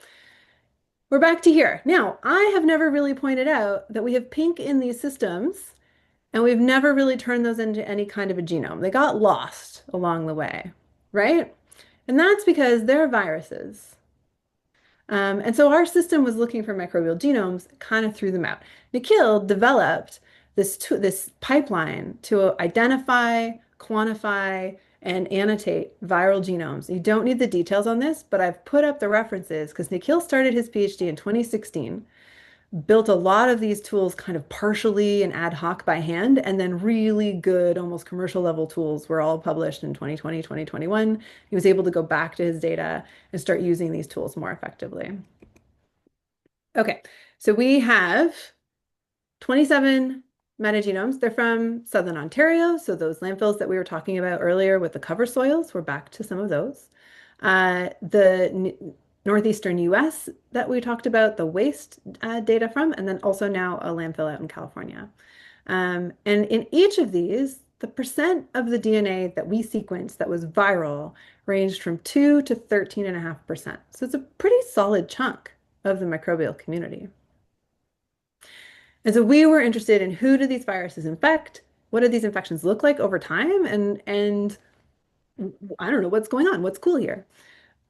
We're back to here. Now, I have never really pointed out that we have pink in these systems, and we've never really turned those into any kind of a genome. They got lost along the way, right? And that's because they're viruses. And so our system was looking for microbial genomes, kind of threw them out. Nikhil developed this pipeline to identify, quantify, and annotate viral genomes. You don't need the details on this, but I've put up the references because Nikhil started his PhD in 2016, built a lot of these tools kind of partially and ad hoc by hand, and then really good, almost commercial level tools were all published in 2020, 2021. He was able to go back to his data and start using these tools more effectively. Okay, so we have 27 metagenomes. They're from Southern Ontario, so those landfills that we were talking about earlier with the cover soils, we're back to some of those. The northeastern US that we talked about, the waste data from, and then also now a landfill out in California. And in each of these, the percent of the DNA that we sequenced that was viral ranged from 2 to 13.5%. So it's a pretty solid chunk of the microbial community. And so we were interested in who do these viruses infect? What do these infections look like over time? And I don't know what's going on. What's cool here?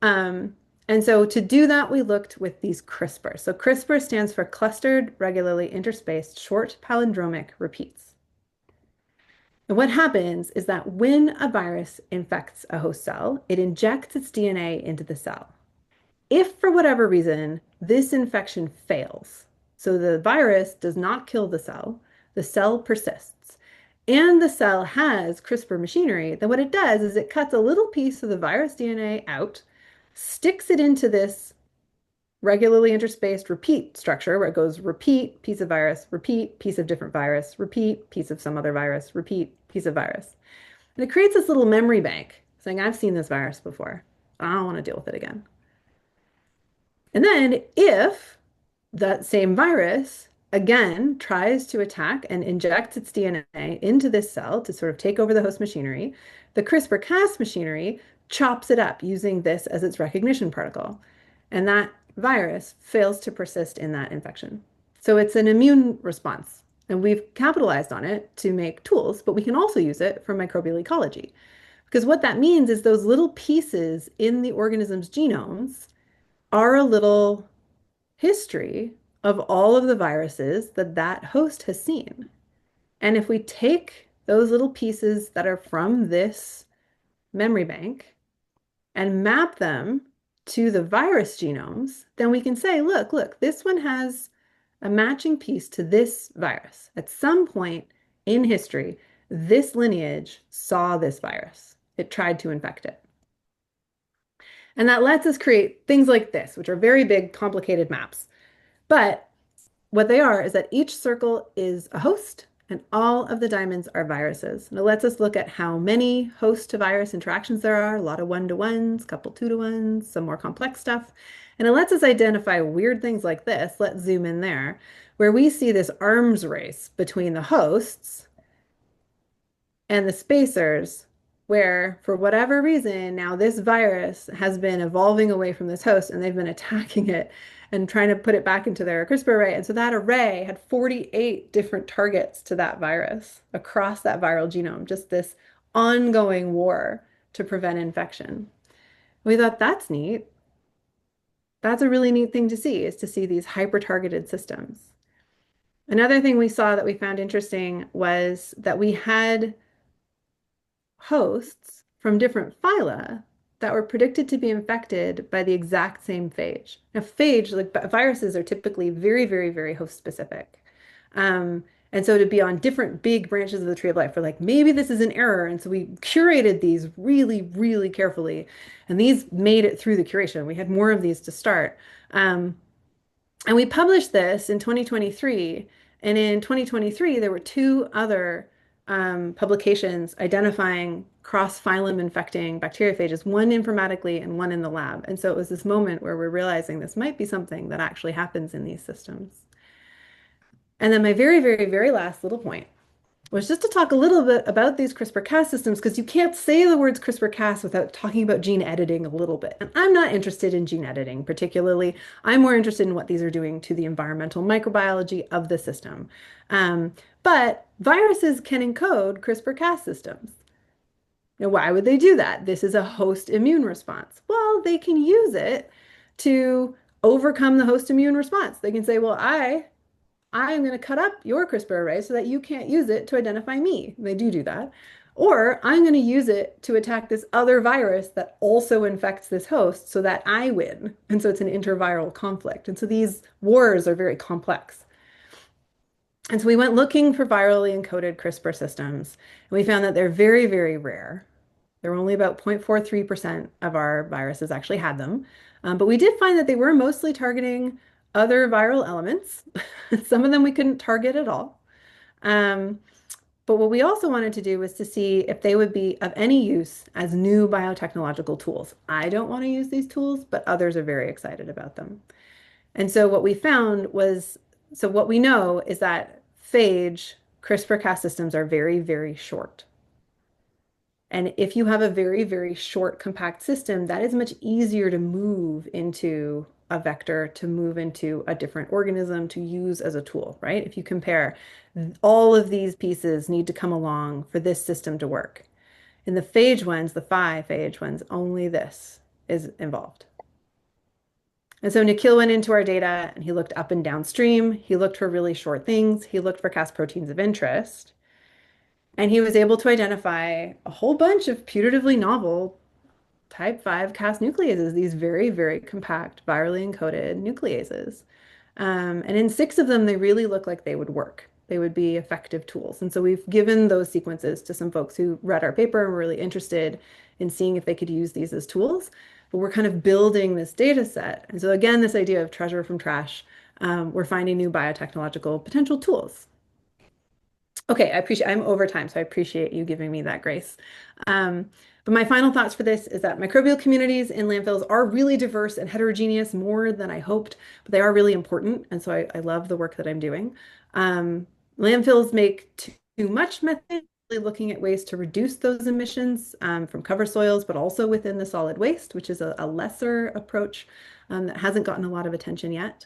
Um, and so to do that, we looked with these CRISPR. So CRISPR stands for clustered, regularly interspaced, short palindromic repeats. And what happens is that when a virus infects a host cell, it injects its DNA into the cell. If for whatever reason this infection fails, so the virus does not kill the cell persists, and the cell has CRISPR machinery, then what it does is it cuts a little piece of the virus DNA out, sticks it into this regularly interspaced repeat structure where it goes repeat piece of virus, repeat piece of different virus, repeat piece of some other virus, repeat piece of virus. And it creates this little memory bank saying, I've seen this virus before. I don't want to deal with it again. And then if that same virus again tries to attack and injects its DNA into this cell to sort of take over the host machinery, the CRISPR-Cas machinery chops it up using this as its recognition particle. And that virus fails to persist in that infection. So it's an immune response. And we've capitalized on it to make tools, but we can also use it for microbial ecology. Because what that means is those little pieces in the organism's genomes are a little history of all of the viruses that that host has seen. And if we take those little pieces that are from this memory bank and map them to the virus genomes, then we can say, look, this one has a matching piece to this virus. At some point in history, this lineage saw this virus. It tried to infect it. And that lets us create things like this, which are very big, complicated maps. But what they are is that each circle is a host and all of the diamonds are viruses. And it lets us look at how many host to virus interactions there are, a lot of one-to-ones, couple two-to-ones, some more complex stuff. And it lets us identify weird things like this. Let's zoom in there, where we see this arms race between the hosts and the spacers, where for whatever reason, now this virus has been evolving away from this host and they've been attacking it and trying to put it back into their CRISPR array. And so that array had 48 different targets to that virus across that viral genome, just this ongoing war to prevent infection. We thought that's neat. That's a really neat thing to see, is to see these hyper-targeted systems. Another thing we saw that we found interesting was that we had hosts from different phyla that were predicted to be infected by the exact same phage. Now, phage, like viruses, are typically very, very, very host specific. And so to be on different big branches of the tree of life, we're like, maybe this is an error. And so we curated these really, really carefully. And these made it through the curation. We had more of these to start. Um, and we published this in 2023. And in 2023, there were two other publications identifying cross-phylum infecting bacteriophages, one informatically and one in the lab. And so it was this moment where we're realizing this might be something that actually happens in these systems. And then my very, very, very last little point was just to talk a little bit about these CRISPR-Cas systems because you can't say the words CRISPR-Cas without talking about gene editing a little bit. And I'm not interested in gene editing particularly. I'm more interested in what these are doing to the environmental microbiology of the system. Um, but viruses can encode CRISPR-Cas systems. Now, why would they do that? This is a host immune response. Well, they can use it to overcome the host immune response. They can say, well, I am going to cut up your CRISPR array so that you can't use it to identify me. They do that. Or I'm going to use it to attack this other virus that also infects this host so that I win. And so it's an interviral conflict. And so these wars are very complex. And so we went looking for virally encoded CRISPR systems, and we found that they're very, very rare. There were only about 0.43% of our viruses actually had them. But we did find that they were mostly targeting other viral elements. Some of them we couldn't target at all. Um, but what we also wanted to do was to see if they would be of any use as new biotechnological tools. I don't want to use these tools, but others are very excited about them. And so what we found was, so what we know is that phage CRISPR-Cas systems are very, very short. And if you have a very, very short, compact system, that is much easier to move into a vector, to move into a different organism, to use as a tool, right? If you compare, all of these pieces need to come along for this system to work. In the phage ones, the 5-phage ones, only this is involved. And so Nikhil went into our data and he looked up and downstream. He looked for really short things. He looked for Cas proteins of interest. And he was able to identify a whole bunch of putatively novel type 5 Cas nucleases, these very, very compact, virally encoded nucleases. And in 6 of them, they really look like they would work. They would be effective tools. And so we've given those sequences to some folks who read our paper and were really interested in seeing if they could use these as tools. But we're kind of building this data set. And so again, this idea of treasure from trash, we're finding new biotechnological potential tools. Okay, I'm over time, so I appreciate you giving me that grace. Um, but my final thoughts for this is that microbial communities in landfills are really diverse and heterogeneous, more than I hoped, but they are really important. And so I love the work that I'm doing. Landfills make too much methane, really looking at ways to reduce those emissions from cover soils, but also within the solid waste, which is a lesser approach that hasn't gotten a lot of attention yet.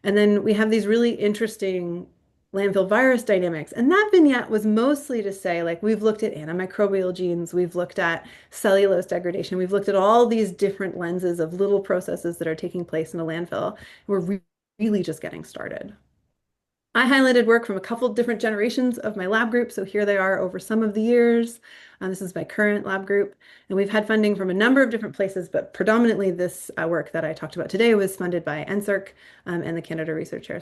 And then we have these really interesting landfill virus dynamics. And that vignette was mostly to say, like, we've looked at antimicrobial genes, we've looked at cellulose degradation, we've looked at all these different lenses of little processes that are taking place in a landfill. We're really just getting started. I highlighted work from a couple different generations of my lab group. So here they are over some of the years. This is my current lab group. And we've had funding from a number of different places, but predominantly this work that I talked about today was funded by NSERC and the Canada Research Chairs